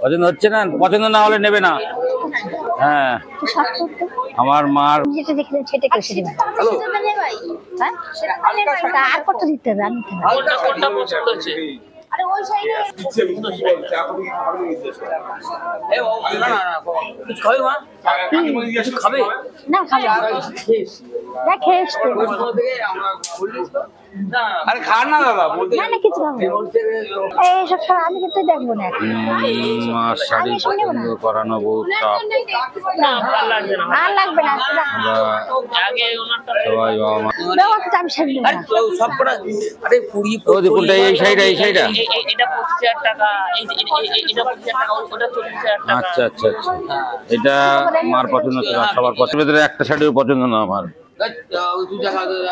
পছন্দ হচ্ছে না, পছন্দ না হলে নেবে না। হ্যাঁ আমার মার যেটা দেখলেন সেটা কেউ সেটা আর কত দিতে হবে আমি আরে ওই সাইডে খাবে না খাবে না খেয়েছ আরে খা না দাদা বলতে না কিছু খাবো এই সব আমি কিন্তু দেখবো না মার শাড়ি পছন্দ করানো বহুত টাফ। না আর লাগবে না আগে ওনারটা সবাই বাবা মা দাও একটা আমি শাড়ি আরে সব পড়া আরে পুরি ওই কোনটা এই সাইডটা এটা 25000 টাকা এটা 25000 টাকা ওটা 40000 টাকা। আচ্ছা আচ্ছা আচ্ছা এটা মার পছন্দ না, সবার পছন্দের একটা শাড়িও পছন্দ না আমার।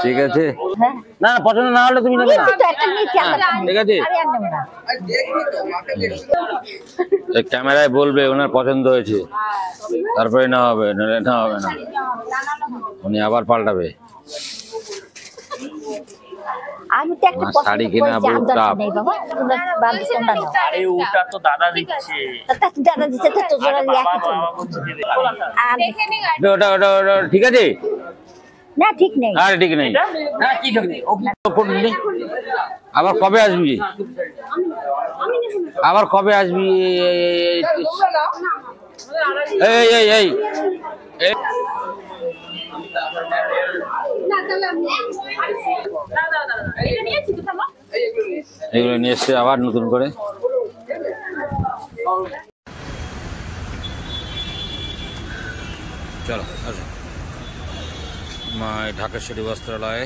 ঠিক আছে না পছন্দ না হলে তুমি নেবে না, ঠিক আছে ক্যামেরায় বলবে ওনার পছন্দ হয়েছে তারপরে না হবে, নাহলে না হবে না, উনি আবার পাল্টাবে। আমি তো একটা শাড়ি কিনা বহুত টাফ। নেই বাবা তোমরা বাদ কোনটা নাও আরে ওটা তো দাদা দিচ্ছে, দাদা দিচ্ছে তো তোমরা একই তো ওটা ওটা ওটা ঠিক আছে না ঠিক নেই আরে ঠিক নেই না কি ঠিক নেই আবার কবে আসবি, আবার কবে আসবি? এই এই এই এগুলো নিয়ে এসছে আবার নতুন করে। চলো আসো মা ঢাকেশ্বরী বস্ত্রালয়ে।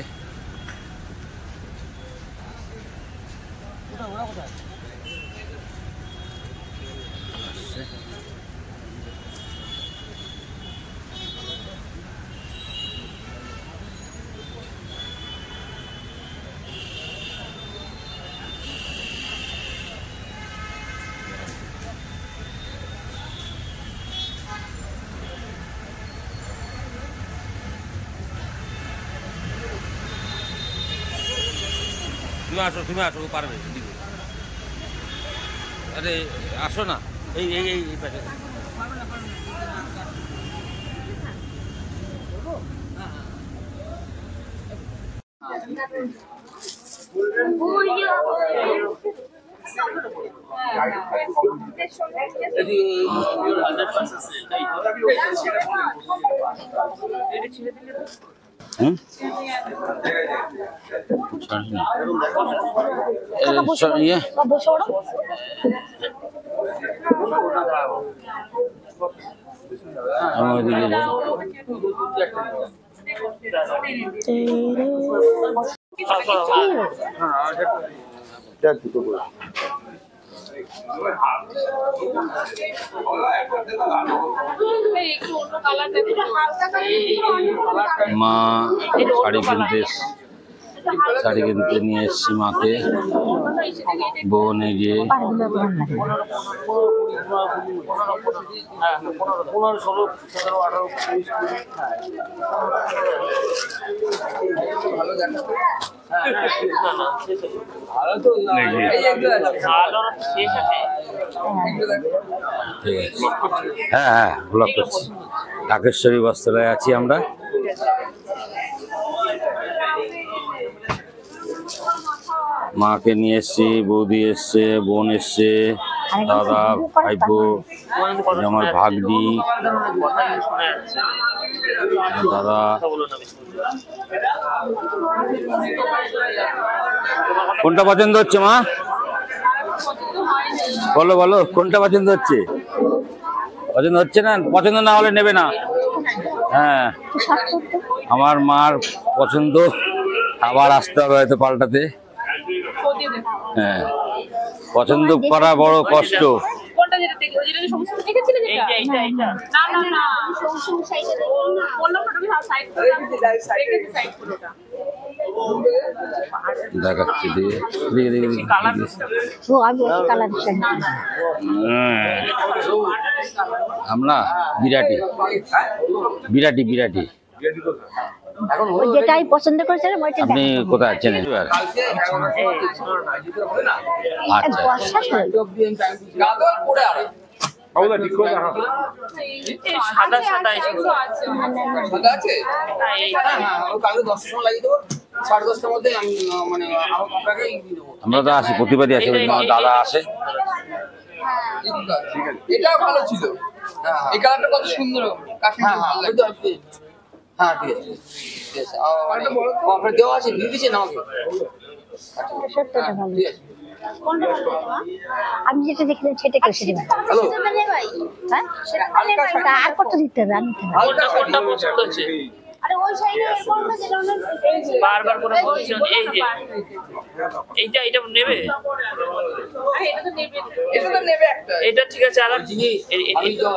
তুমি আসো পারবে, আরে আসো না এই এই এই পাশে মা শাড়ি কিনতে নিয়ে এসছি মাকে, বোন এই যে হ্যাঁ হ্যাঁ ব্লক করছি। ঢাকেশ্বরী বস্ত্রালয়ে আছি আমরা। মাকে নিয়ে এসছি, বৌদি এসছে, বোন এসছে, দাদা ভাইপো, আমার ভাগ্নি দাদা। কোনটা পছন্দ হচ্ছে মা? বলো বলো কোনটা পছন্দ হচ্ছে? পছন্দ হচ্ছে না, পছন্দ না হলে নেবে না। হ্যাঁ আমার মার পছন্দ, আবার আসতে হবে হয়তো পাল্টাতে। হ্যাঁ পছন্দ করা বড় কষ্ট। দেখাচ্ছি আমরা বিরাটি বিরাটি বিরাটি এখন ওই যেটাই পছন্দ করেছিলাম ওইটা আপনি দেখাবো। কোথায় আছেন কালকে 11টার সময় যেতে হবে না আচ্ছা বর্ষা তো। গাদর পড়ে আর বাবুদা ঠিক করে দেখো এই সাদা সাদা এসব সাদা আছে হ্যাঁ, এই হ্যাঁ হ্যাঁ ও কালকে 10টার সময় লাগিয়ে দেবো 10:30টার মধ্যে আমি মানে আপনাকে দিয়ে দেবো আমরা তো আসি প্রতিবাদই আসি ওই জন্য দাদা আসে এটাও ভালো ছিল এই কালারটা কত সুন্দর কাশ্মীর ভালো লাগবে হ্যাঁ ঠিক আছে ঠিক আছে আপনার দেওয়া আছে দিয়ে দিচ্ছেন আমাকে সত্যটা ভালো। ঠিক আছে আমি যেটা দেখলাম সেটা করেছি দিবেন। হ্যালো হ্যাঁ তা আর কত দিতে হবে আমি দিতে হবে। কোনটা কোনটা পছন্দ হচ্ছে বারবার করে বলছি এই যে এইটা নেবে এটা তো নেবে একটা এটা ঠিক আছে আর আমি তো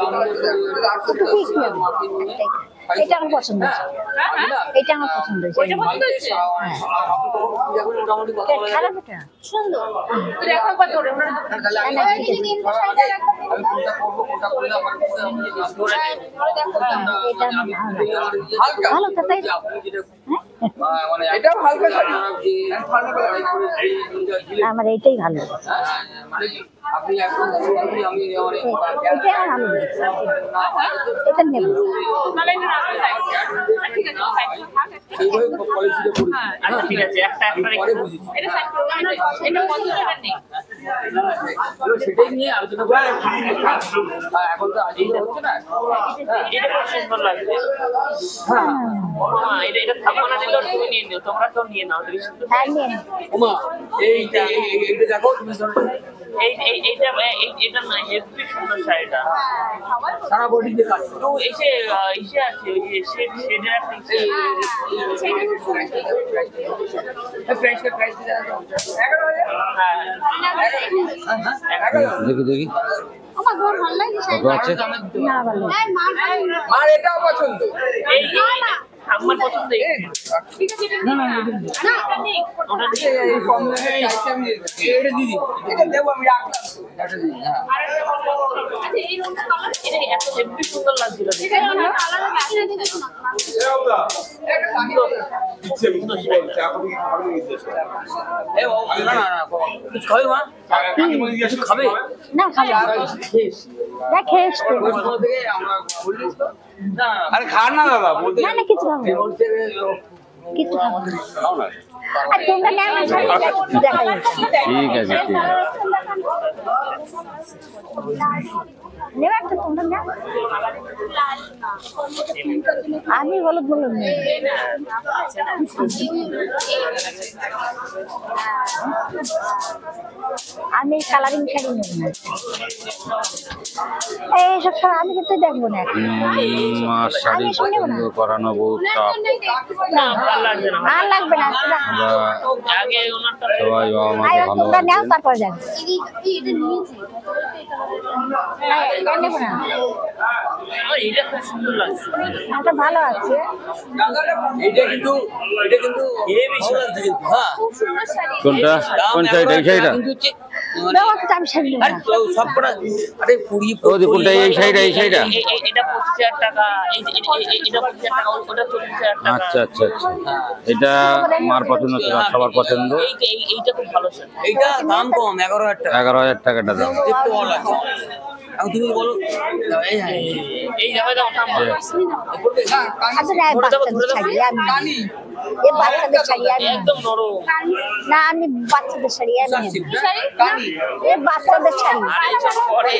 এটা আমার পছন্দ হয়েছে। এটা আমার পছন্দ হয়েছে। মোটামুটি কথা বলে খারাপ এটা সুন্দর। তাহলে আমি কোনটা করবো কোনটা করলে আমার এটা আমার ভালো লাগে। হালকা ভালো তো তাই না? মানে এটাও হালকা শাড়ি আমার এইটাই ভালো লাগে। মানে আপনি এখন আমি এটাই আমার ভালো লাগে। এটা নেব। সেইভাবে পলিসিটা করি আচ্ছা ঠিক আছে একটা পরে বুঝি সেটাই নিয়ে আলোচনা করে এখন তো আজই হচ্ছে না এটা খুব সুন্দর লাগছে এটা থাকবো না দিলেও তুমি নিয়ে নিও তোমরা তো নিয়ে নাও বেশি সুন্দর। হ্যাঁ নিয়ে নে। ওমা এইটা দেখো তুমি ধরো এটা না হেভি সুন্দর শাড়িটা সারা বডি দিয়ে কাজ তো এসে আছে ওই যে শেডের একটা প্রাইস দিয়ে দাও 11,000 দেখি দেখি আমার ঘর ভালো লাগে কত আছে না ভালো লাগে। মার এটাও পছন্দ এই আমার পছন্দ ওটা এই কম দামে চাইছি আমি এটা দিদি এটা দেবো আমি রাখলাম এটা দিদি হ্যাঁ এটা এত হেভি সুন্দর লাগছিল এ ও না না কিছু খাবে মা কিছু খাবে না খাবো দেখে এসছে। ওই থেকে আমরা বলি না আরে খান না দাদা বলতে না না কিছু খাবো না। বলতে কিছু খাবো না। খাও না আর তোমরা নেও না শাড়ি দেখা যাচ্ছে। ঠিক আছে ঠিক আছে নেবার তো তোমরা নেও। আমি হলুদ বলুন আমি কালারিং শাড়ি নেব না। এইসব শাড়ি আমি কিন্তু দেখবো না এখন। মার শাড়ি পছন্দ করানো বহুত টাফ না ভালো লাগছে না আর লাগবে না তোমরা আমরা আগে ওনারটা সবাই বাবা মাকে আয় তোমরা নেও ভালোবাসি তারপর যাবে। এটা নেবো না। এটা খুব সুন্দর লাগছে এটা ভালো আছে। এটা কিন্তু হেভি সুন্দর কিন্তু হ্যাঁ কোনটা কোন শাড়িটা এই শাড়িটা কিন্তু হচ্ছে দাও একটা আমি শাড়ি নেবো আরে না। সব কটা আরে পুরি ও দি কোনটা এই শাড়িটা এই শাড়িটা এটা 25,000 টাকা এটা 25,000 টাকা ওটা 40,000 টাকা আচ্ছা আচ্ছা আচ্ছা এটা মার পছন্দ ছিল সবার পছন্দ এইটা খুব ভালো শাড়ি এইটা দাম কম 11,000 টাকা 11,000 টাকাটা দাম দেখতে ভালো লাগছে এখন তুমি বলো এই হ্যাঁ এই যাবে দাও ওটা আমার আচ্ছা না বাচ্চাদের শাড়ি আমি কানি এ বাচ্চাদের শাড়ি আমি একদম নরম না আমি বাচ্চাদের শাড়ি আমি নেব। কানি এ বাচ্চাদের শাড়ি আরে সব পরে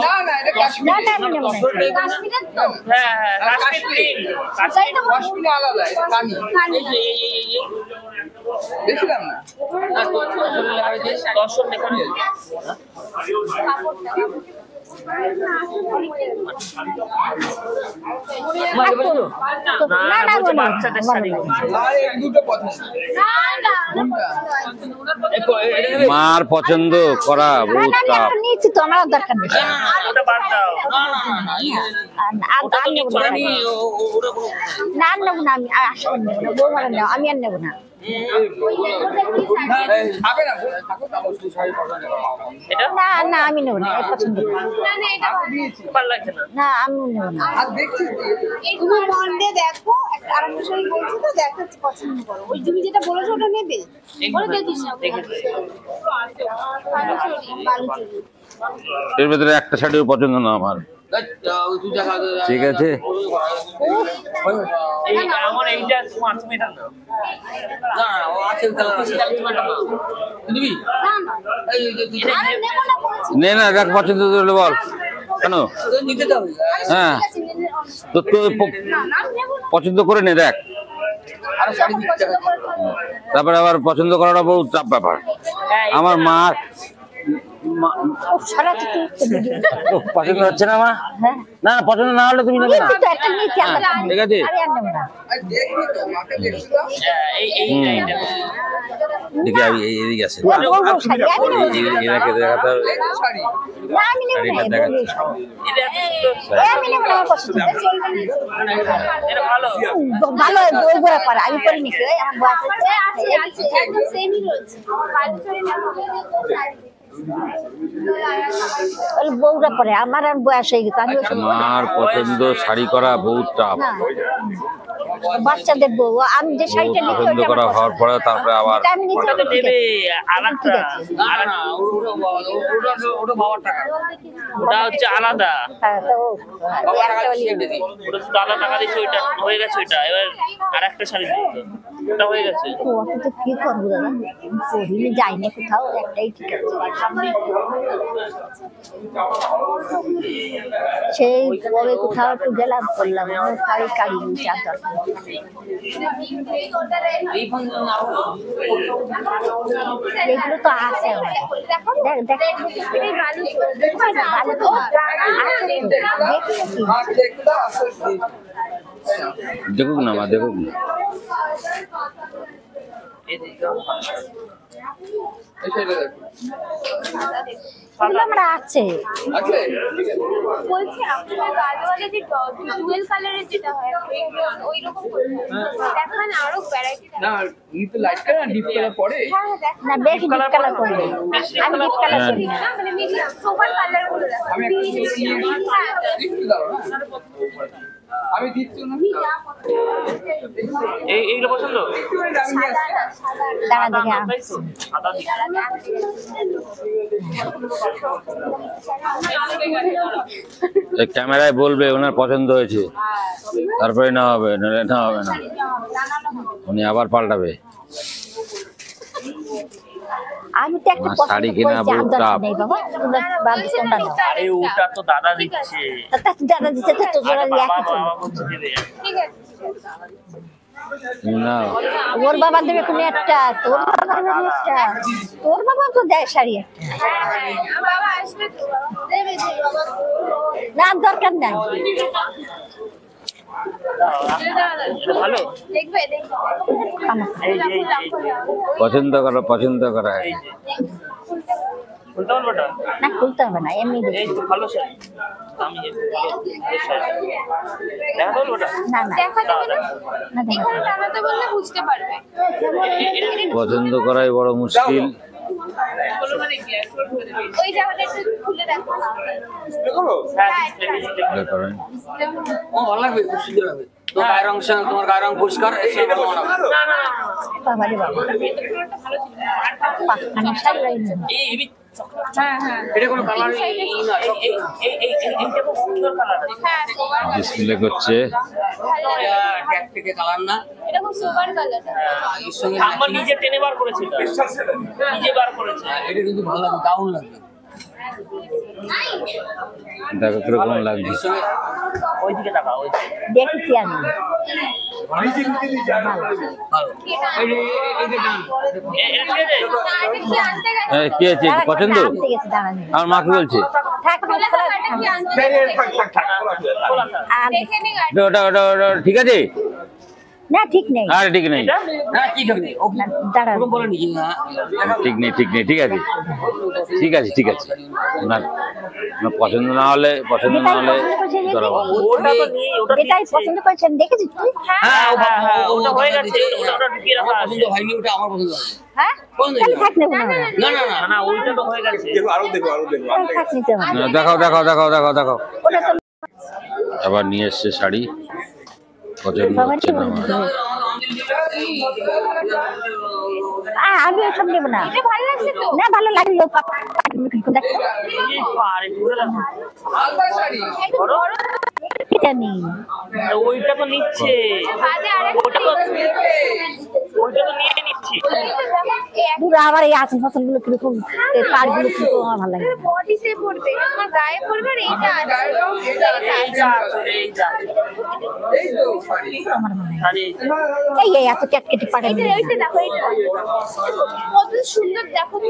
না না এটা না কাশ্মীর না আমি নেব না। হ্যাঁ হ্যাঁ কাশ্মীর প্রিন্ট কাশ্মীর আলাদা এটা কানি দেখলাম না দর্শন দেখানো না না বলছে না বাচ্চাদের শাড়ি আর এই দুটো পছন্দ কোনটা মার পছন্দ করা বহুত আমি টাফ একটা নিয়েছি তো আমার আর দরকার নেই। ওটা বাদ দাও আর নেবো না। জানি ওরা কোনো না আর নেবো না আমি আর আসলে নেবো না বউ ভালো নেবো আমি আর নেবো না। হবে না ঠাকুর কাগজ শাড়ি পছন্দ এটা না না আমি নেবো না, এই পছন্দ করি না। ভালো লাগছে না। না আমি নেবো না। আর দেখছি তুমি মন্ডে দেখো আরেকটা শাড়ি বলছি তো দেখো পছন্দ করো ওই তুমি যেটা বলেছো ওটা নেবে বলে দেখিস না দেখেছি। বালুচুরি এর ভেতরে একটা শাড়িও পছন্দ না আমার। ঠিক আছে, এই আমার এইটা স্মার্ট মেটাল না। না ও আছে দিবি আরে নেবো না বলছি নে না দেখ পছন্দ হলে বল। কেন? নিতে যাবে হ্যাঁ ঠিক আছে নেবে তো তো না না নেবো না পছন্দ করে নে দেখ, আর শাড়ি দিতে পছন্দ করে তারপরে আবার পছন্দ করাটা বহু চাপ ব্যাপার। আমার মা ও সারা তো পছন্দ হচ্ছে না মা? হ্যাঁ না না পছন্দ না হলে তুমি নেবে না। নিচে তো একটা নিচে আমরা ঠিক আছে। আরে আর নেবো না। দেখবি তো মাকে দেখছি তো এইটা দেখি আমি এদিকে আছে, ও বলবো শাড়ি আমি নেবো না। এনাকে দেখাতে হবে। এই তো শাড়ি না আমি নেবো না, শাড়িটা এই বলবো দেখাচ্ছে। শাড়ি। আমি নেবো না, আমার পছন্দ না। এটা ভালো। ভালো বই পড়া পারে, আমি পড়িনি কেউ, আমার বয়স হচ্ছে। আছে আছে একদম সেমই রয়েছে বালুচুরি না ওই বউরা পরে আমার আর বয়স হয়ে গেছে, আমি ওসব আমার পছন্দ শাড়ি করা বহুত চাপ। না। বাচ্চাদের বউ আমি যে শাড়িটা নিচ্ছি পছন্দ ওটা করা আমার হওয়ার পরে তারপরে আবার ওটা আমি নিচ্ছি, ওটা তো ওটা ঠিক নেবে আছে। আলাদা। না না ওটা বাবার টাকা ওটা হচ্ছে আলাদা। হ্যাঁ, তো ওই বাবার টাকা একটা দিয়ে ওই- দিবি ওটা শুধু আলাদা টাকা দিচ্ছে, ওইটা হয়ে গেছে ওইটা। এবার আর একটা শাড়ি দিতে ওটা হয়ে গেছে। ও, অত তো কি করবো দাদা, পড়িনি যাইনি কোথাও, একটাই ঠিক আছে। সেই কবে কোথাও একটু গেলাম করলাম, আমার শাড়ি কাড়িনি চাদর। এই ফোন না এগুলো তো আছে আমার। দেখ দেখ এই বালুচুরি ভালো তো আছে তো, দেখি কি। আর দেখতে দাও আসলে দেখুক না মা, দেখুক না। এই শাড়িটা দেখো এগুলো আমরা আছে। আছে বলছি আপনার গাজওয়ালে যে ডুয়েল কালারের যেটা হয় ওই রকম দেখান আরো ভ্যারাইটি না ই তো লাইট কালার ডিপ কালার পড়ে হ্যাঁ হ্যাঁ দেখ না বেশি ডিপ কালার করি না। আমি ডিপ কালার করি না। না মানে মিডিয়াম সোপার কালার গুলো দেখো আমি একটা দিচ্ছি দিচ্ছি দাও না আমি দিচ্ছি না এইগুলো পছন্দ? দাঁড়া দেখে আন। সাদা দিকে। এই ক্যামেরায় বলবে ওনার পছন্দ হয়েছে, তারপরে না হবে, নাহলে না হবে না, উনি আবার পাল্টাবে। আমি তো একটা আমার পছন্দ শাড়ি কেনা করেছি, বহুত আর দরকার চাপ। নেই বাবা, তোমরা বাদ তোমরা দাও। আরে ওটা তো দাদা দিচ্ছে। তা দাদা দিচ্ছে তো তোরা আরে বাবা একই চলবে। বাবা বলছে দেবে। ঠিক আছে না ওর বাবা দেবে কোনো একটা, তোর বাবা দেবে একটা, তোর বাবা তো দেয় শাড়ি একটা। বাবা আসবে তো দেবে দেবে বাবা না দরকার নাই। এটা ভালো। দেখবে দেখবে এই যে এই যে পছন্দ করো, পছন্দ করা এই যে খুলতে পারবো এটা? না খুলতে হবে না, এমনি এই দেখি। তো ভালো শাড়ি। আমি ভালো শাড়ি। দেখা বলবো ওটা? না না দেখা যাবে না না দেখো। এখানে টানাতে বললে বুঝতে পারবে পছন্দ করাই বড় মুশকিল। ওই জায়গাটা একটু খুলে দেখো হ্যাঁ display। মনে করেন ও ভালো লাগবে খুব সুন্দর লাগবে তোমার গায়ের রং সঙ্গে তোমার গায়ের রং পরিষ্কার এর সঙ্গে তোমার বাবা রে বাবা, পাখানা শাড়ি লাগছে না। এই এবি হ্যাঁ হ্যাঁ এটা কোনো কালার না এইটা খুব সুন্দর কালার আছে। হ্যাঁ সোবার ডিসপ্লে করছে। ট্যাগ থেকে কালার না এটা খুব সোবার কালার এর সঙ্গে আমার নিজে টেনে বার করেছে এটা। নিজে বার করেছে। এটা কিন্তু ভালো লাগবে দারুণ লাগবে দেখো কিরকম লাগছে। এর সঙ্গে ওইদিকে তাকাও ওইদিকে। দেখেছি আমি। ভালো এই যে ডান এটা ঠিক আছে? কি আনতে গেছে কি আছে দাঁড়া, পছন্দ? আনতে গেছে, দাঁড়া নেই। আমার মা কি বলছে? থাক না, বলে খোলা এটা কি থাক। আনতে গেছে খোলা থাক। আর দেখে নি গাড়ি ওটা ওটা ওটা ঠিক আছে? না ঠিক নেই, আর ঠিক নেই, এটা? না কি ঠিক নেই ও না, দাঁড়া। ওরকম বলে নাকি না ঠিক নেই, ঠিক নেই, ঠিক আছে, ঠিক আছে, ঠিক আছে। না পছন্দ না হলে ধরাবো। ওটা তো নেই, ওটা যেটাই পছন্দ করেছেন দেখেছিস তুই? হ্যাঁ ওটা হয়ে গেছে, ওটা ঢুকিয়ে রাখা আছে। পছন্দ হয়নি, ওটা আমার পছন্দ হয়নি। হ্যাঁ তাহলে থাক নেবো না না না না না ওইটা তো হয়ে গেছে। থাক নিতে হবে দেখাও দেখাও দেখাও দেখাও দেখাও। ওটা তো আবার নিয়ে এসছে শাড়ি, পছন্দ হচ্ছে না আমার। আমি ওসব নেবো না। এটা ভালো লাগছে তো? না ভালো লাগলো দেখো এই পারে ধরে রাখো। আলতা শাড়ি ধরো। এটা নেই ওইটা তো নিচ্ছে, বাদে আরেকটা ওইটা তো নিয়ে নিচ্ছি। দূর আবার এই আসল ফসল গুলো কিরকম পার গুলো কিরকম আমার ভালো লাগে বডিতে পড়বে, এটা তোমার গায়ে পড়বে আর এইটা আছে। গায়ের রং এটা এই যা এই যা এই তো শাড়ি আমার ভালো লাগে আরে এই এত ক্যাটকেটি পাটা এইটা এইটা দেখো, এইটা কত সুন্দর দেখো তুমি।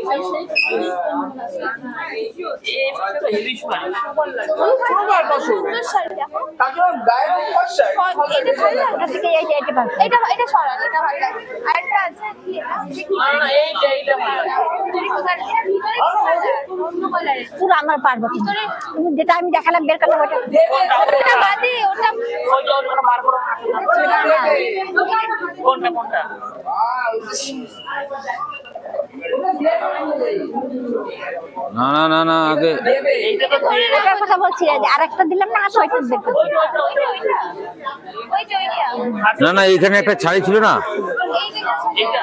এই তো হেভি শাড়ি। সুন্দর শাড়ি দেখো। তারপর গায়ের রং ফর্সা এটা ভালো লাগে। ওটা থেকে এইটা ভালো এটা সরান, এটা ভালো লাগে। আরেকটা আছে কি না এইটা ভালো লাগে। অন্য কালারের। পুরো আমার পারবো তুমি যেটা আমি দেখালাম বের করলাম ওটা ওটা বাদে ওটা ওটা বার করো। কোনটা না না না না আগে এইটা তো দিয়ে ওটার কথা বলছি আর একটা দিলাম না আর ওইটা বের করতে ওইটা না না এখানে একটা শাড়ি ছিল না, এইটা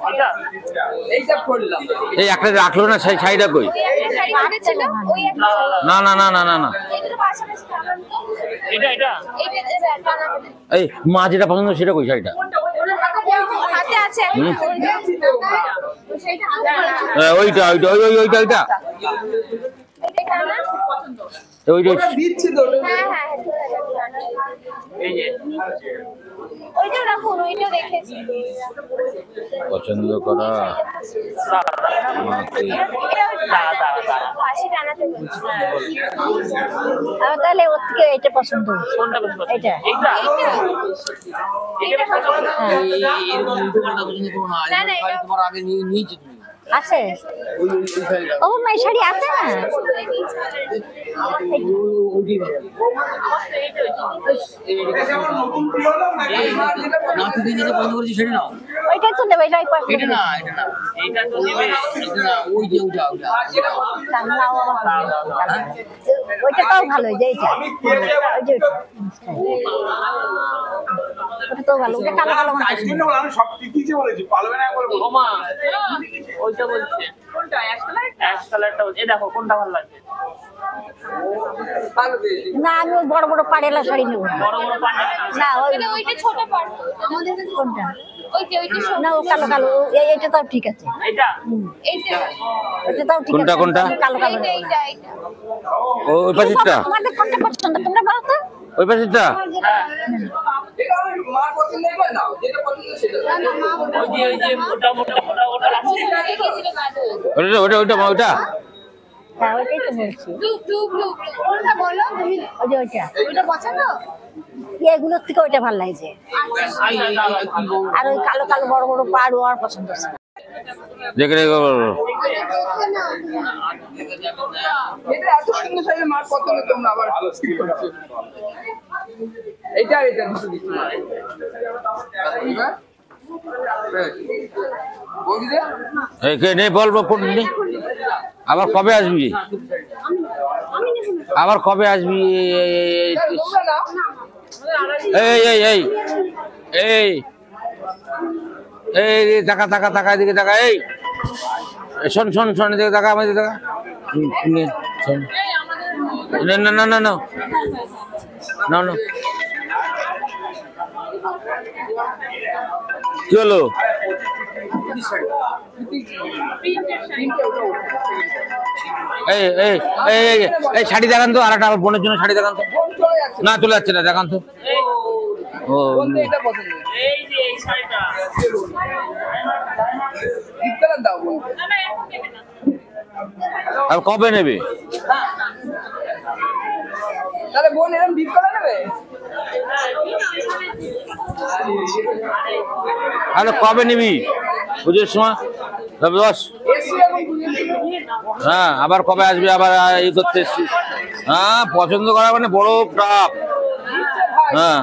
এইটা এইটা পড়লাম এই একটা রাখলো না সেই শাড়িটা কই? শাড়ি পরেছিল ওই একটা না না না না না না এটা তো পাশাপাশি টানান তো। এটা এটা টানা হবে। এই মা যেটা পছন্দ সেটা কই শাড়িটা? হাতে আছে একটা। সেইটা হাতে ওইটা ওইটা ওই ওইটা ওইটা এটা টানা। ওইটা দিচ্ছি তো হ্যাঁ এই যে ওইটা রাখুন, ওইটা রেখেছি। পছন্দ করা আমাকে পাশে টানাতে বলছি। আমার তাহলে ওর থেকে এইটা পছন্দ হয়েছে কোনটা বেশি পছন্দ? এইটা এইটা এইটা পছন্দ। এরকম দোকানটা পছন্দ করো না, না, না, শাড়ি এটা- তোমার আগে নিয়েছি তুমি আছে ওই শাড়িটা ও মা এই শাড়ি আছে না ওটি ভালো না তুমি যেটা পছন্দ করেছি সেটা নাও, ওইটাই তো নেবে এটাই পছন্দ এটা না এটা না এইটা তো নেবে। এটা না ওই যে ওটা ওটা নাও আমার ভালো লাগে। ওইটাও ভালো যে এইটা ওই যে ওটা তো ভালো ওটা কালো কালো মনে হয়। আমি সব ঠিকই বলেছি, পারবে না একবার বলো। ওমা ওইটা বলছে কোনটা অ্যাশ কালারটা বলছে। এই দেখো কোনটা ভালো লাগছে। ভালো দিয়েছি না আমি ওই বড় বড় পাড়েলা শাড়ি নেবো না। বড় বড় পান্ডা না ওই এটা ওইটা ছোট পাড় আমাদের কাছে কোনটা ওইটা ছোট। না ও কালো কালো এইটা তাও ঠিক আছে এইটা এইটা এটা তাও ঠিক কোনটা, আছে কোনটা? কালো কালো এইটা এইটা এইটা ওই পাশেরটা তোমাদের কোনটা পছন্দ তোমরা বলো তো ওই পাশেরটা এটা আমার মার পছন্দ হবে না, যেটা পছন্দ সেটা দাও। ওই যে মোটা মোটা মোটা মোটা লাগছে। রেখেছিল বাদে ওইটা ওইটা ওইটা ওইটা হ্যাঁ ওইটাই তো বলছি ব্লু ব্লু ব্লু কোনটা বলো তুমি? ওই যে ওইটা ওইটা পছন্দ? এগুলোর থেকে ওইটা ভালো লাগছে আর ওই কালো কালো বড় বড় পাড় ও আর পছন্দ হচ্ছে না। দেখে রেখে এটা এত সুন্দর শাড়ি মার পছন্দ তোমরা আবার ভালো স্কিল করছো এইটা আর এটা দুটো দিচ্ছি বৌদিদা এই কে নেই বলবো কোন নেই আবার কবে আসবি আবার কবে আসবি তোমরা নাও এই এই এই এই এই টাকা টাকা টাকা এদিকে টাকা এই শোন শোন শোন এদিকে টাকা আমাদের টাকা শোন না না না না না না না কি হলো এই এই এই এই এই শাড়ি দেখান তো আর একটা বোনের জন্য শাড়ি দেখান তো চলে যাচ্ছে না চলে যাচ্ছে না দেখান তো ও বলতে এটা পছন্দ এই যে এই শাড়িটা ডিপকালার দাও বলতে আর কবে নেবে তাহলে বোন এরকম ডিপকালার নেবে আরে কবে নিবি পুজোর সময় তবে দশ এসি এখন হ্যাঁ আবার কবে আসবে, আবার এই করতে এসছিস? হ্যাঁ পছন্দ করা মানে বড় টাপ। হ্যাঁ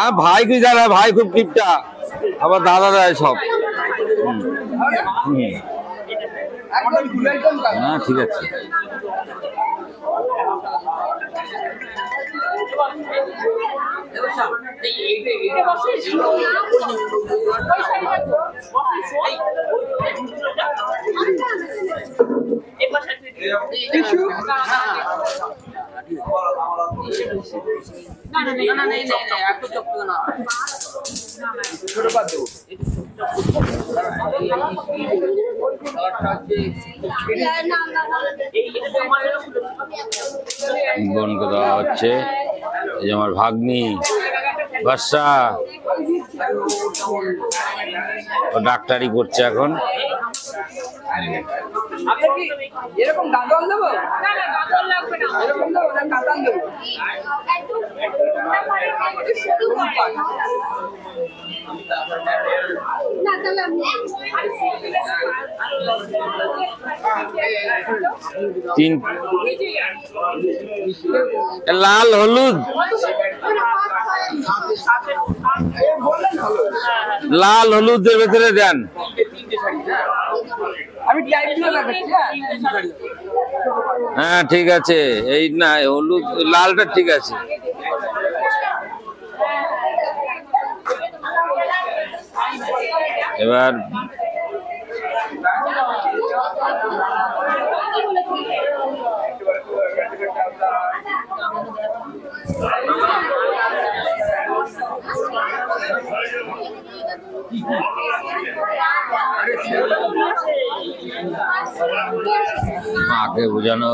আর ভাই কি জানা, ভাই খুব টিপটা, আবার দাদা দেয় সব। হ্যাঁ ঠিক আছে। বোনকে দেওয়া হচ্ছে, এই যে আমার ভাগ্নি বর্ষা, ও ডাক্তারি করছে এখন। এরকম গাদল দেবো? এরকম দেবো না কাতান দেবো? তিন লাল হলুদ, লাল হলুদের ভেতরে দেন। আমি টাইপগুলো লাগাচ্ছি। হ্যাঁ ঠিক আছে, এই না হলুদ লালটা ঠিক আছে। এবার মাকে বোঝানো।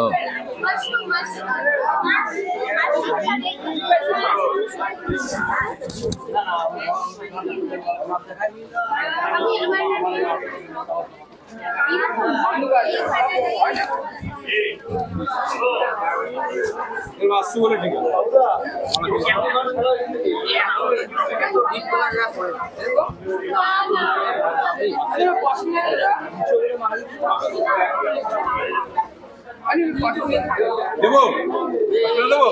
আসছি বলে ঠিক আছে। দেবো দেবো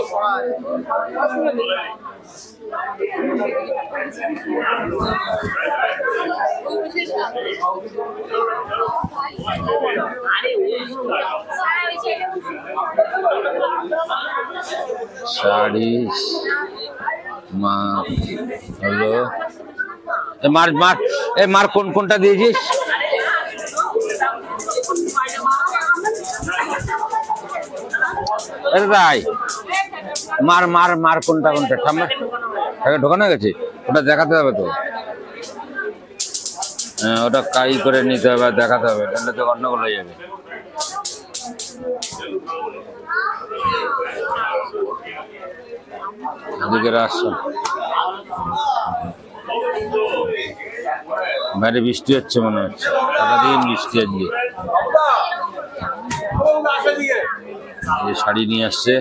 শাড়ি মা হলো মার মার মার কোনটা দিয়েছিস? তাই মার মার মার কোনটা ঠাম্মা ঢোকানো গেছে, ওটা দেখাতে হবে তো। হ্যাঁ ওটা কাই করে নিতে হবে, দেখাতে হবে, তাহলে তো গন্ডগোল হয়ে যাবে। এদিকে আসছো, বাইরে বৃষ্টি হচ্ছে মনে হচ্ছে, সারাদিন বৃষ্টি আজকে। শাড়ি নিয়ে আসছে,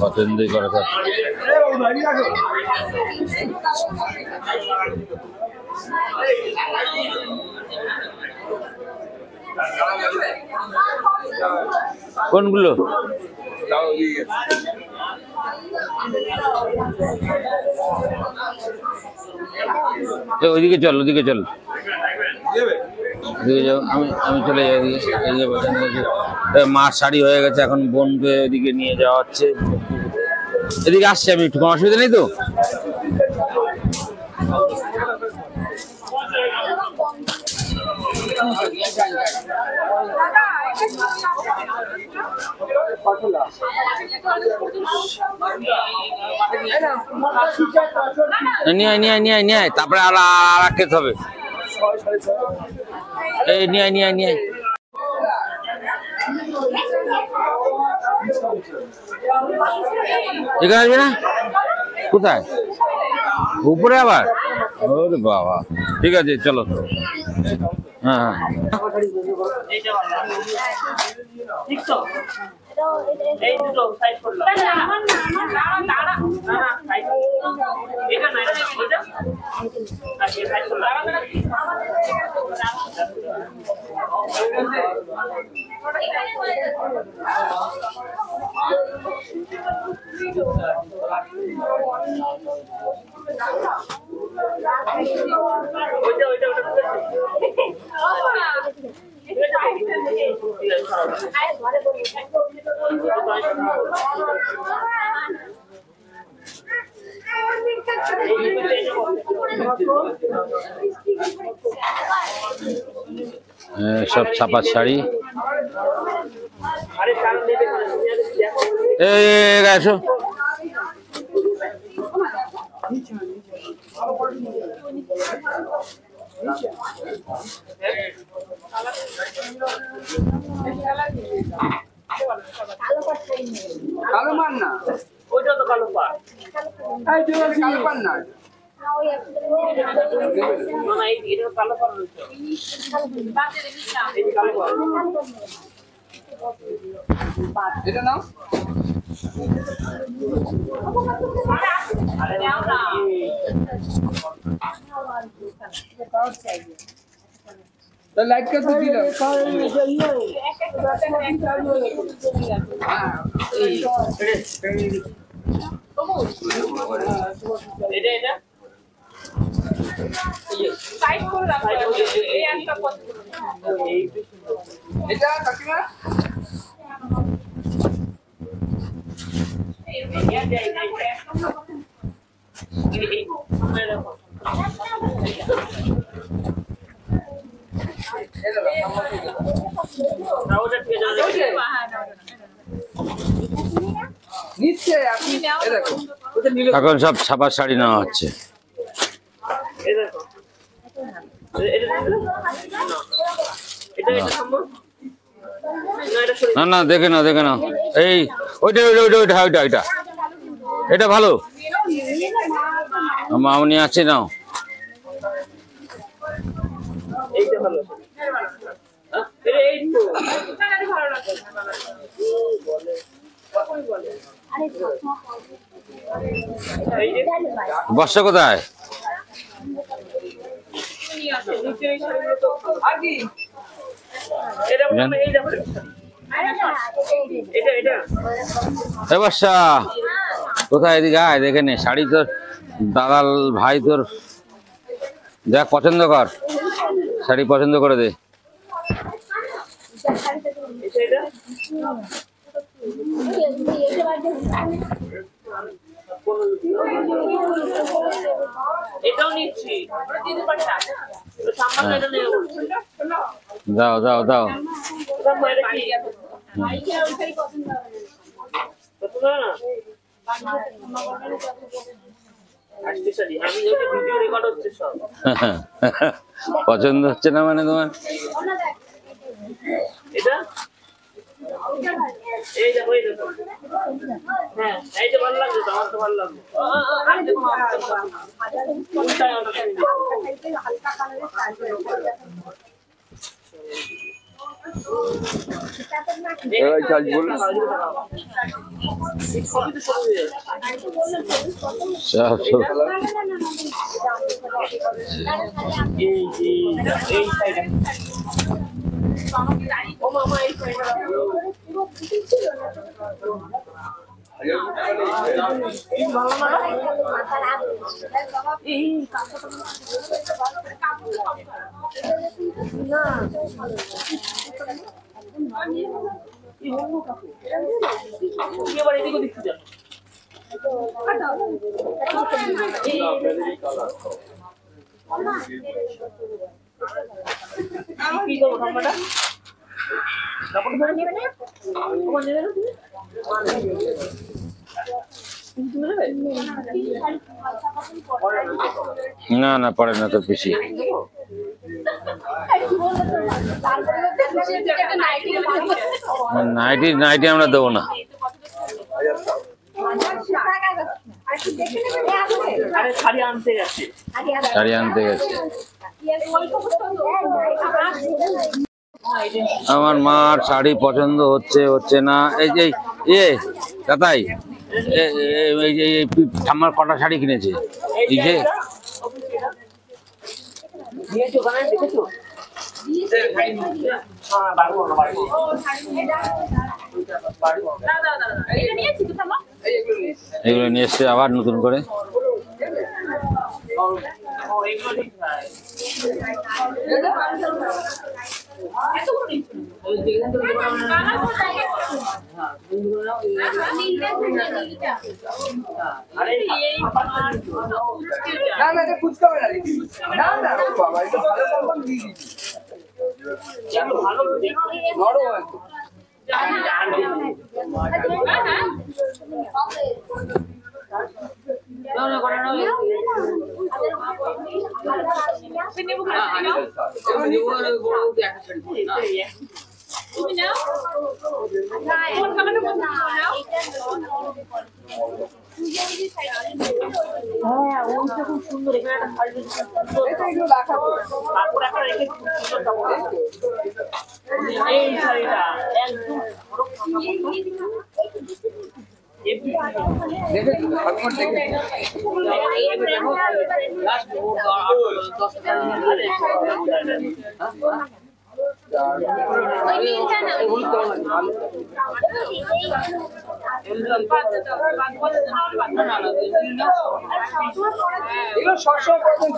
পছন্দই করা থাকে। কোনগুলো? ওইদিকে চল, ওদিকে চল, ওদিকে যাও। আমি চলে যাই ওদিকে। মার শাড়ি হয়ে গেছে, এখন বোনকে ওদিকে নিয়ে যাওয়া হচ্ছে। এদিকে আসছি আমি, একটু কোনো অসুবিধা নেই তো? নিয়ে তারপরে আর খেতে হবে। এই নিয়ে এখানে আসবে না? কোথায়? উপরে আবার? ওরে বাবা, ঠিক আছে চলো। হ্যাঁ এই দুটো সাইজ করলাম। এটা না, এটা আচ্ছা সাইজ করলাম। সব ছাপার শাড়ি। আসো কালো পান না, ওইটা তো কালো পাড়। কালো পান না। না এটা কালো পাড় রয়েছে। এই যে কালো পাড়। এটা নাও। लाइट का तो दिला এটা সাইড করে রাখো এই একটা কত এই এটা কাকিমা নিচে আপনি এই দেখো ওটা নীল এখন সব ছাপার শাড়ি নেওয়া হচ্ছে। এই দেখো এটা সম্ভব না না দেখে নাও দেখে নাও। এই ওইটা ওইটা ওইটা ওইটা ওইটা ওইটা এটা ভালো মামনি আছে নাও। এইটা ভালো এই তো ভালো লাগে বর্ষা কোথায়? বর্ষা কোথায়? এদিকে আয় দেখে নে শাড়ি তোর দাদাল ভাই তোর দেখ পছন্দ কর শাড়ি পছন্দ করে দে। এটাও নিচ্ছি দাও দাও দাও পছন্দ হচ্ছে না মানে তোমার? এটা এই দেখো এই দেখো হ্যাঁ এই যে ভালো লাগছে আমার তো ভালো লাগছে না না পড়ে না তো পিসি। নাইটি নাইটি আমরা দেবো না। শাড়ি আনতে গেছে শাড়ি আনতে গেছে আমার মার শাড়ি পছন্দ হচ্ছে হচ্ছে না। এই যে দাদাই এই যে ঠাম্মার কটা শাড়ি কিনেছে এই যে এটা নিয়েছি তো এগুলো নিয়ে এসছে আবার নতুন করে। না না এটা ফুচকা হবে না না না বাবা এটা ভালো কোম্পানি দিয়ে দিচ্ছি নরম একদম। তুমি নাও না কোন কালারটা পছন্দ নাও হ্যাঁ ওইটা খুব সুন্দর। এখানে একটা শাড়ি এটা একটু রাখাবো কাপড় একটা রেখে খুব সুন্দর কাপড়। এই শাড়িটা একদম দেখে ভগবান দেখে এগুলো সবসময় পছন্দ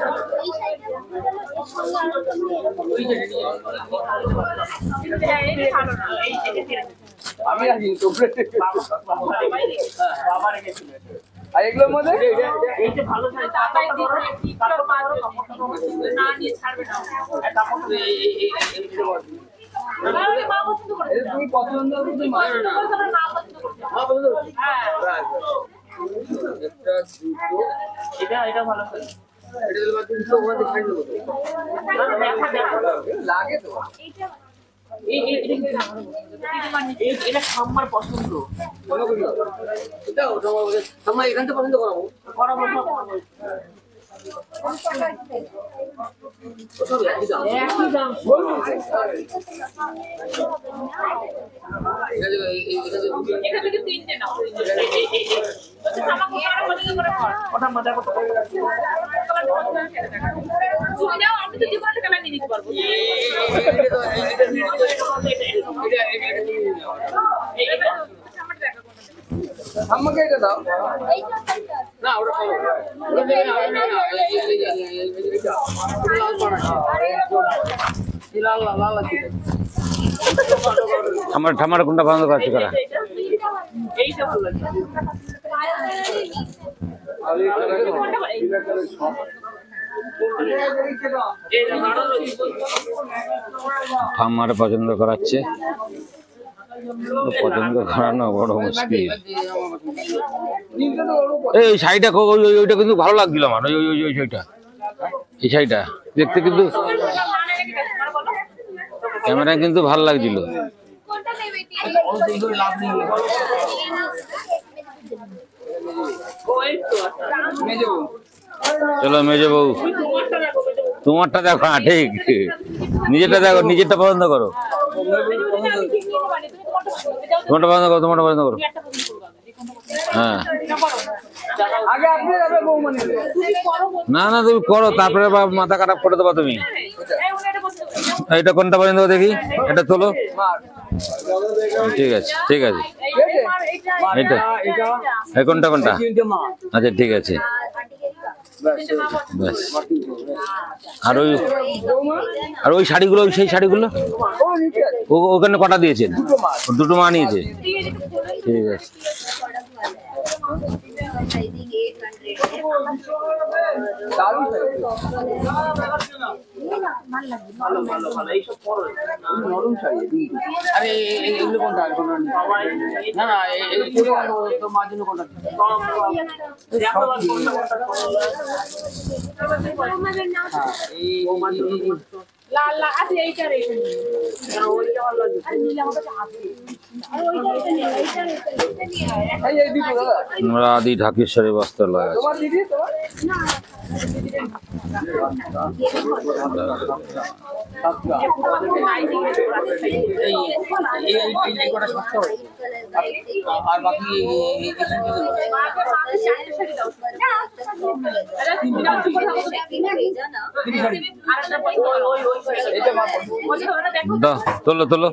আমি রাখি আর এগুলোর মধ্যে এইটা ভালো শাড়ি না নিয়ে ছাড়বে না তুমি পছন্দ করতে মানো না এটা এটা ভালো শাড়ি। লাগে তো এটা আমার পছন্দ আমরা এখান থেকে পছন্দ করাবো করাবো একই দাম। এখান থেকে তিনটে নাও আমাকে আরো পছন্দ করে কর ওটা মজা করতে তুমি নাও আমি তো জীবনে কালার নিয়ে নিতে পারবো আমাকে এটা দাও না ওটা খাবো লাল লাল লাল আছে ঠামার কোনটা পছন্দ করছে করা? এইটা ভালো লাগছে। ঠাম্মার পছন্দ করাচ্ছে, পছন্দ করানো বড় মুশকিল। এই শাড়িটা ওইটা কিন্তু ভালো লাগছিল আমার, ওই ওই ওই শাড়িটা, এই শাড়িটা দেখতে কিন্তু ক্যামেরা কিন্তু ভালো লাগছিল। চলো মেজো বউ, তোমারটা দেখো না, ঠিক নিজেরটা দেখো, নিজেরটা পছন্দ করো, তোমারটা পছন্দ করো, তোমারটা পছন্দ করো। হ্যাঁ আগে আপনি যাবে বৌমনি না না তুমি করো, তারপরে মাথা খারাপ করে দেবা তুমি। এটা কোনটা পছন্দ করো দেখি, এটা তোলো। ঠিক আছে ঠিক আছে, এইটা এই কোনটা কোনটা? আচ্ছা ঠিক আছে, ব্যাস। আর ওই শাড়িগুলো, সেই শাড়িগুলো ওখানে কটা দিয়েছেন? দুটো মা নিয়েছে, ঠিক আছে। আরে এগুলো কোনটা? না না তো মার জন্য কোনটা? লাল লাল আছে এইটার এইটা ওইটা ভালো লাগে আর নীল আমার কাছে আছে আর ওইটা এটা নিয়ে এই দিদি দাদা আমরা আদি ঢাকেশ্বরী বস্ত্র লয় আছে। তোমার দিদি তোমার না এই কোটা সস্তা হয় আর বাকি মাকে চারটে শাড়ি দাও আরে তিনটা আরেকটা ওই এটা মা তোলো তোলো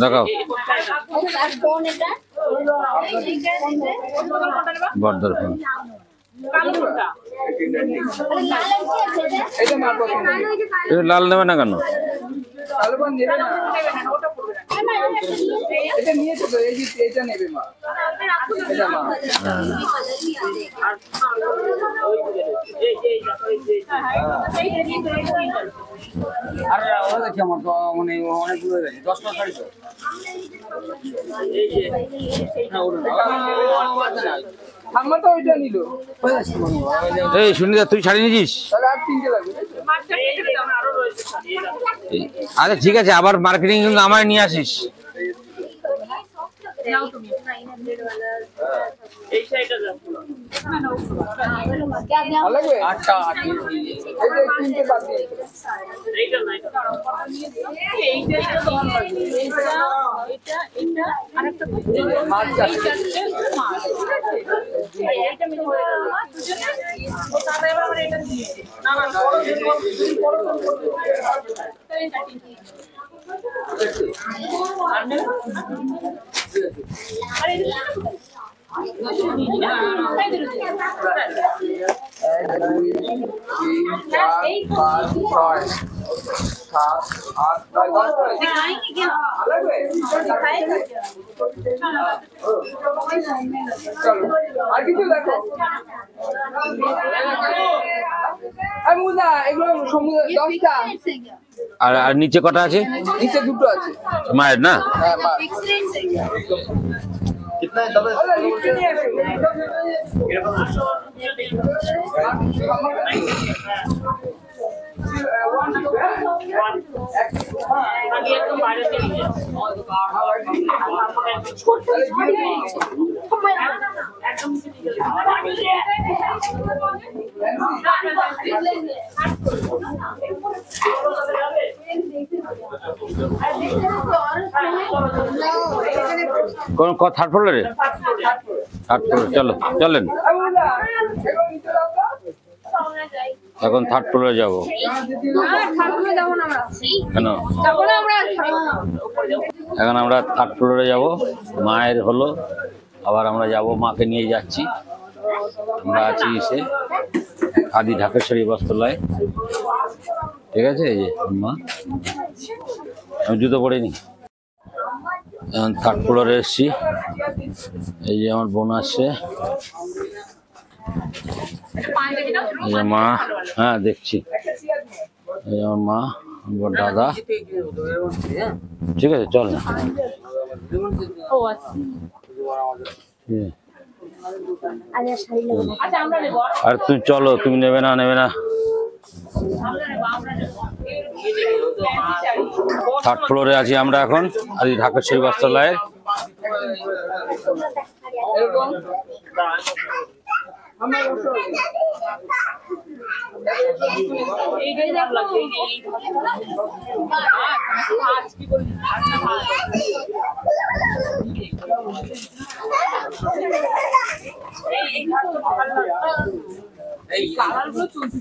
দেখাও। বর্দার ফোন। এটা মার পছন্দ। লাল নেবে না কেন? কালো পান নেবে না। এটা নিয়ে তো এই যে এটা নেবে মা। এটা মা। আর ওরা দেখি আমার তো মানে অনেকগুলো হয়ে গেছে 10টা শাড়ি তো ঠাম্মা তো ওইটা নিল। এই সুনিতা তুই শাড়ি নিয়েছিস? তাহলে আর 3টে লাগবে। আচ্ছা ঠিক আছে, আবার মার্কেটিং কিন্তু আমায় নিয়ে আসিস। ভালো লাগবে? আটটা এই যে 3টে বাদ দিয়ে। মাছ চারটে। আর কিছু দেখো। এগুলো সমুদ্র 10টা। আর আর নিচে কটা আছে? নিচে 2টো আছে। মায়ের না? হ্যাঁ মা। कितना है डबल কোন থার্ড ফ্লোরে? থার্ড ফ্লোরে চলো, চলেন এখন থার্ড ফ্লোরে যাবো। কেন? এখন আমরা থার্ড ফ্লোরে যাব। মায়ের হলো, আবার আমরা যাব, মাকে নিয়ে যাচ্ছি। আমরা আছি এসে আদি ঢাকেশ্বরী বস্ত্রালয়। ঠিক আছে, এই যে মা, আমি জুতো পরিনি। এখন থার্ড ফ্লোরে এসছি। এই যে আমার বোন আসছে, এই যে মা, হ্যাঁ দেখছি, এই যে আমার মা, আমার দাদা। ঠিক আছে চল না। আর তুমি চলো, তুমি নেবে না নেবে না। থার্ড ফ্লোরে আছি আমরা এখন আদি ঢাকেশ্বরী বস্ত্রালয়ের। এই কালারগুলো চলছে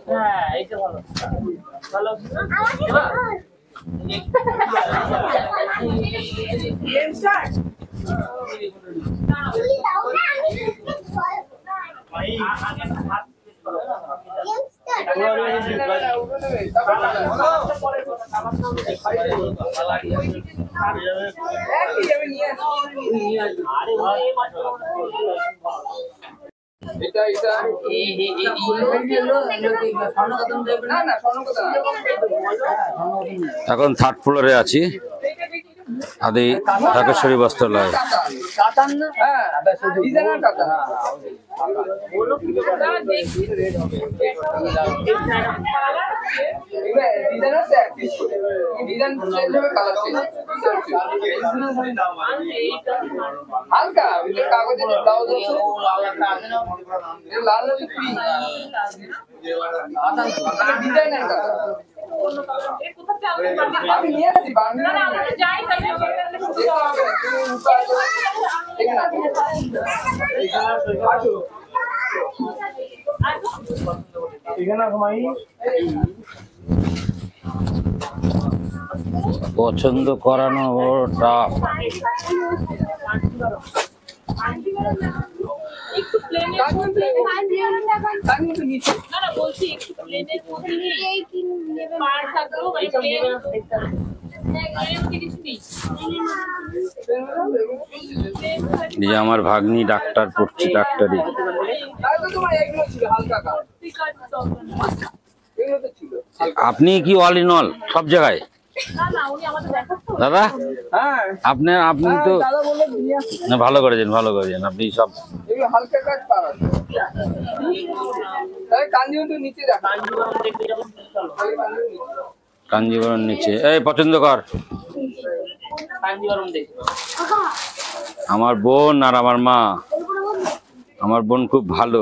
হ্যাঁ এইটা ভালো ভালো এটা এটা এখন থার্ড ফ্লোরে আছি আদি ঢাকেশ্বরী বস্ত্রালয়। হালকা কাগজের ব্লাউজ লাল ডিজাইনার আমি নিয়ে আসি এখানে ঘুমাই পছন্দ করানো বড় টাফ। একটু প্লেনের মধ্যে কাঞ্জিবরম নিচে না না বলছি একটু প্লেনের মধ্যে এই কি নেবে পার থাকলো মানে প্লেন কিছু নেই এই যে আমার ভাগ্নি ডাক্তার পড়ছে, ডাক্তারি। তাহলে তোমার এগুলো ছিল হালকা কাজ, এগুলো তো ছিল আপনি কি অল ইন অল সব জায়গায় না না উনি আমাদের দেখাচ্ছেন দাদা? হ্যাঁ আপনি তো দাদা বললো নিয়ে আসতে। না, ভালো করেছেন, ভালো করেছেন আপনি সব। এগুলো হালকা কাজ পারা তাহলে কাঞ্জিবরম তো নিচে দেখা কাঞ্জিবরম নিচে। এই পছন্দ কর। কাঞ্জিবরম দেখি আমার বোন আর আমার মা, আমার বোন খুব ভালো।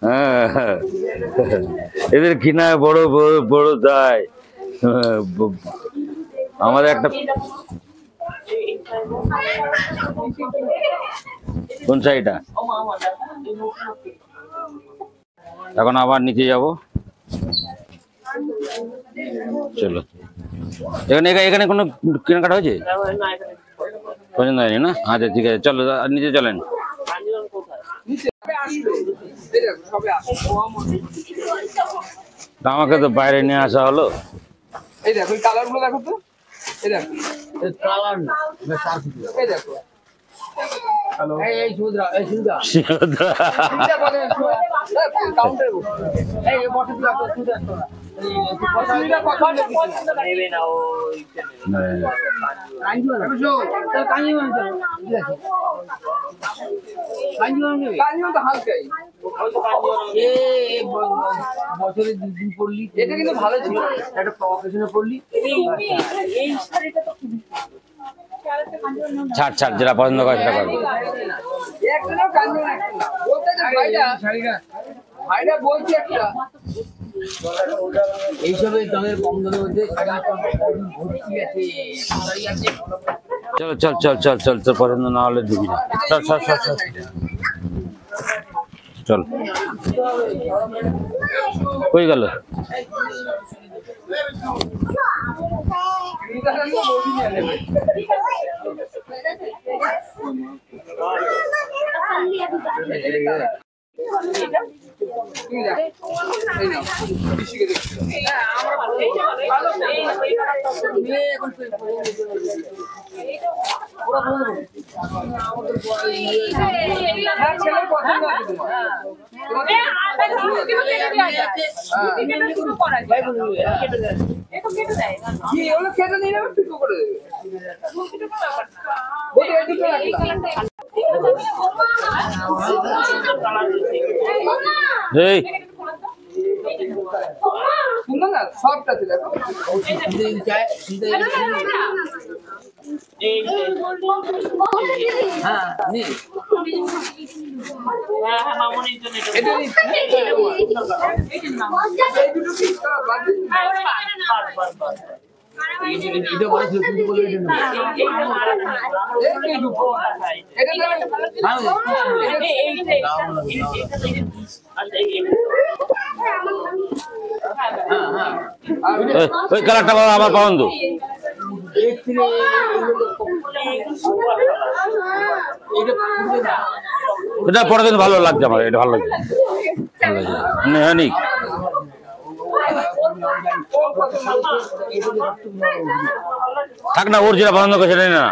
হ্যাঁ, এদের কিনা বড় বড় বড় যায়। আমাদের একটা কোন সাইডটা এখন আবার নিচে যাব। চলো, এখানে এখানে কোনো কেনাকাটা হয়েছে? পছন্দ হয়নি না? আচ্ছা ঠিক আছে, চলো নিচে চলেন। নিচে আসলো, এই দেখো সবে আসলো। আমাকে তো বাইরে নিয়ে আসা হলো। এই দেখো এই কালার গুলো দেখো তো, এই দেখো কালার না এই দেখো এই সুদরা কাউন্টারে বসে এই বসে তুই একটা সুদরা পছন্দ পছন্দ নেবে না ও কাঞ্জিবরম নেবে কাঞ্জিবরম তো হালকাই, বছরে 2 দিন পড়লি এটা কিন্তু ভালো ছিল। একটা প্রফেশনে পড়লি এই শাড়িটা তো ছাড় ছাড়, যেটা পছন্দ করে সেটা করবে। একটা না কাঞ্জিবরম একটা না বলতে ভাইরা ভাইরা বলছি একটা এইসবে দামের কম দামের মধ্যে ভর্তি আছে শাড়ি আছে চল চল চল চল চল, তোর পছন্দ না হলে দিবি না। চল চল চল চল চল। কই গেল? ছেলের পছন্দ আছে তোমার কি ওগুলো খেতে নিয়ে যাবে ঠিক করে দেবে বলি এই দুটো রাখলাম এই সুন্দর না সফট আছে দেখো হ্যাঁ নে মামুনির জন্য এটা নিচ্ছি এই দুটো কি বাদ এটা বড় সুন্দর বলে এটা না এই দুটো এটা দেবে ভালো ওই কালারটা বাবা আমার পছন্দ। এটা পরে কিন্তু ভালো লাগছে আমার, এটা ভালো লাগছে, ভালো লাগছে। নিক থাক না, ওর যেটা পছন্দ করে সেটা না।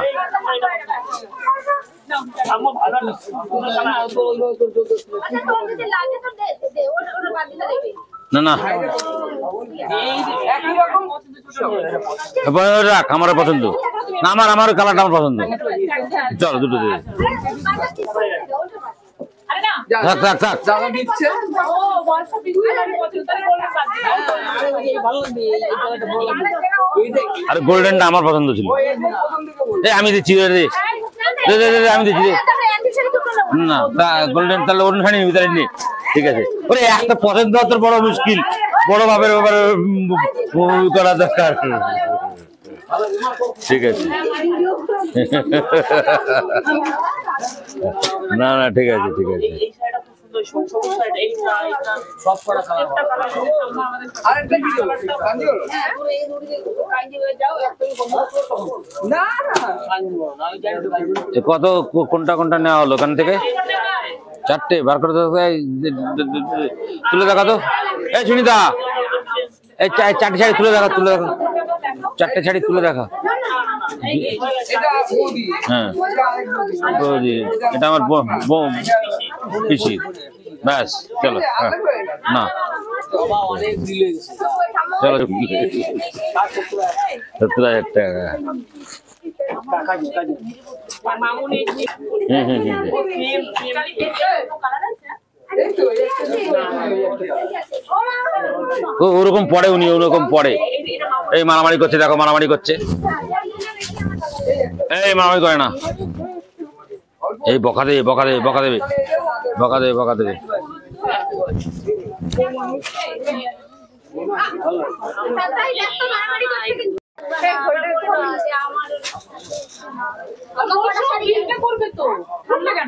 না না একই রকম রাখ, আমার পছন্দ না, আমার কালারটা আমার পছন্দ। চলো দুটো দিয়ে থাক থাক থাক। জামা দিচ্ছে আরে গোল্ডেনটা আমার পছন্দ ছিল। এই আমি দিচ্ছি রে, আমি দিচ্ছি রে। না গোল্ডেন তাহলে অন্য শাড়ি নিবি, তাহলে নে। ঠিক আছে, ওরে একটা পছন্দ তোর বড় মুশকিল, বড় ভাবের ব্যাপারে করা দরকার। ঠিক আছে না না ঠিক আছে ঠিক আছে। সবুজ শাড়িটা এইটা সব করা কালার একটা কালার হবে আমাদের আরেকটা কি হলো কাঞ্জি হলো না না কাঞ্জি বড় না আমি জানি তো কাঞ্জি এ কত কোনটা কোনটা নেওয়া হলো ওখান থেকে? চারটে বার করে দাও, তুলে দেখা তো। এই সুনিতা, এই চারটে শাড়ি তুলে দেখা, তুলে দেখা, চারটে শাড়ি তুলে দেখা। এটা বৌদি হ্যাঁ এটা আরেক বৌদি বৌদি, এটা আমার পিসি। ব্যাস চলো। হ্যাঁ। না বাবা অনেক দিলে গেছে চলো 70,000 টাকা। মামুনি হুম হুম হুম ফিল্ম এই তো ওরকম পড়ে, উনি ওরকম পড়ে। এই মারামারি করছে, দেখো মারামারি করছে। এই মারামারি করে না, এই বকা দেবে বকা দেবে বকা দেবে বকা দেবে বকা দেবে।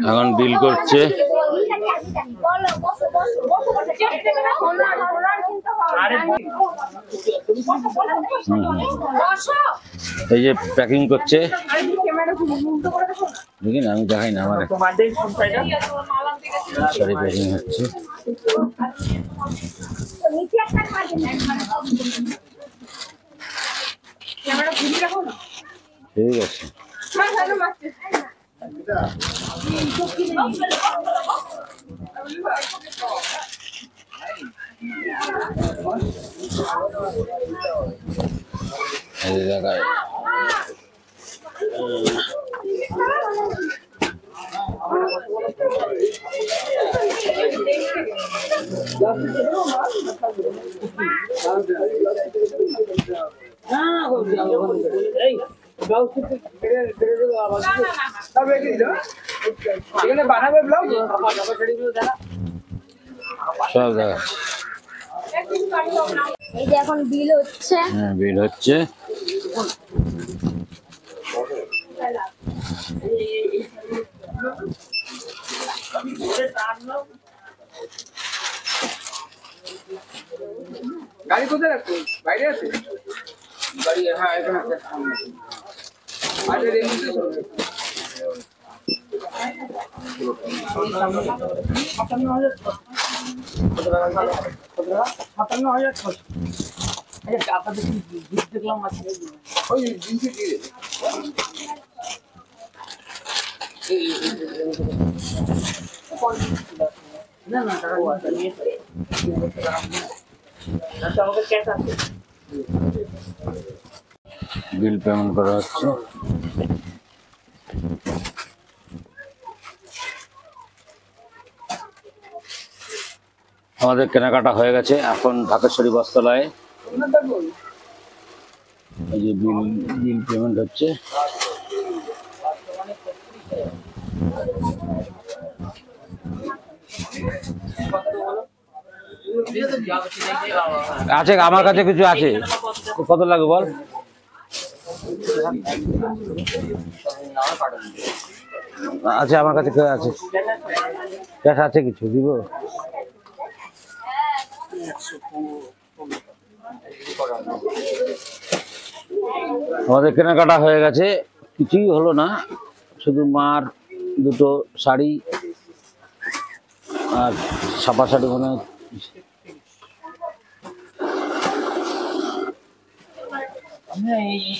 এখন বিল করছে। এই যে প্যাকিং করছে, দেখি না আমি দেখাই না, আমার তোমাদের কোন শাড়িটা শাড়ি প্যাকিং হচ্ছে। ঠিক আছে, এই জায়গায় এই ব্লাউজ সব রেখে দিল এখানে বানাবে ব্লাউজ সব জায়গা। এই যে এখন বিল হচ্ছে। হ্যাঁ বিল হচ্ছে। গাড়ি কোথায় রাখছো বাইরে আছে গাড়ি হ্যাঁ এখানে আছে আরে রেমিতে চলবে ওই জিনিস দিয়ে না না টাকা নিয়ে আমাকে ক্যাশ আছে বিল পেমেন্ট করা হচ্ছে। আমাদের কেনাকাটা হয়ে গেছে, এখন ঢাকেশ্বরী বস্ত্রালয়ে এই যে বিল পেমেন্ট হচ্ছে। আছে আমার কাছে কিছু আছে, কত লাগবে বল? আছে আমার কাছে আছে, ক্যাশ আছে, কিছু দিব। আমাদের কেনাকাটা হয়ে গেছে, কিছুই হলো না, শুধু মার দুটো শাড়ি আর ছাপা শাড়ি মনে হয়।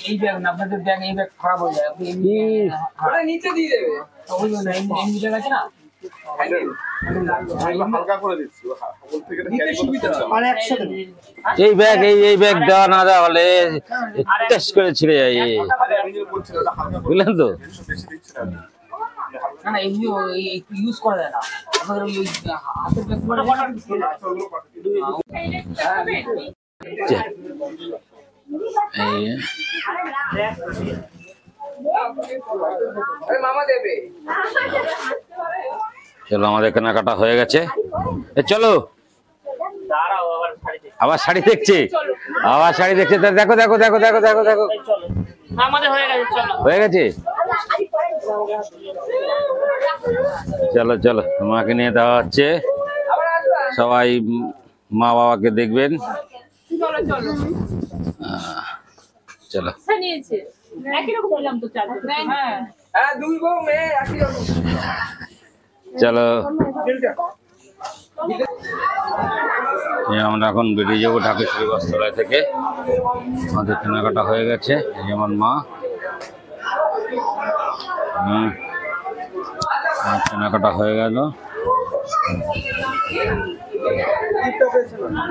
এই ব্যাগ না আপনাদের ব্যাগ এই ব্যাগ খারাপ হয়ে যায় আপনি ওটা নিচে দিয়ে দেবে ওই না এমনি ব্যাগ আছে না হালকা করে দিচ্ছি আর একসাথে এই ব্যাগ দেওয়া না দেওয়া হলে টেস্ট করে ছিঁড়ে যায়, বুঝলেন তো। না না এমনি একটু ইউজ করা যায় না আপনাদের ওই হাতের ব্যাগ মামা দেবে। চলো আমাদের কেনাকাটা হয়ে গেছে, চলো আবার শাড়ি দেখছি, আবার শাড়ি দেখছে। দেখো দেখো দেখো দেখো দেখো দেখো আমাদের হয়ে গেছে চলো হয়ে গেছে। চলো চলো তোমাকে নিয়ে দেওয়া হচ্ছে। সবাই মা বাবাকে দেখবেন। চলো চলো চলো নিয়েছে একই রকম দিলাম তো চার হ্যাঁ হ্যাঁ দুই বউ মেয়ে একই রকম। চলো আমরা এখন বেরিয়ে যাবো ঢাকেশ্বরী বস্ত্রালয় থেকে। আমাদের কেনাকাটা হয়ে গেছে। এই যে আমার মা, আমার কেনাকাটা হয়ে গেল।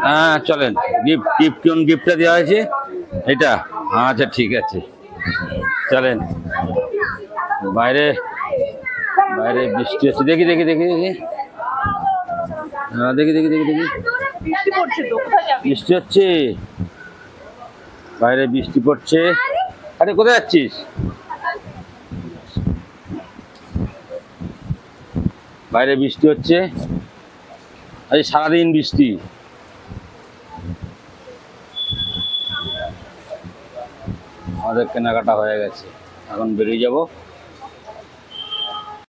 হ্যাঁ চলেন, গিফট গিফট কোন গিফটটা দেওয়া হয়েছে? এটা আচ্ছা ঠিক আছে, চলেন। বাইরে বাইরে বৃষ্টি হচ্ছে, দেখি দেখি দেখি দেখি দেখি দেখি দেখি দেখি বৃষ্টি পড়ছে তো কোথায় যাবি? বৃষ্টি হচ্ছে, বাইরে বৃষ্টি পড়ছে। আরে কোথায় যাচ্ছিস? বাইরে বৃষ্টি হচ্ছে, আজ সারাদিন বৃষ্টি। আমাদের কেনাকাটা হয়ে গেছে, এখন বেরিয়ে যাব।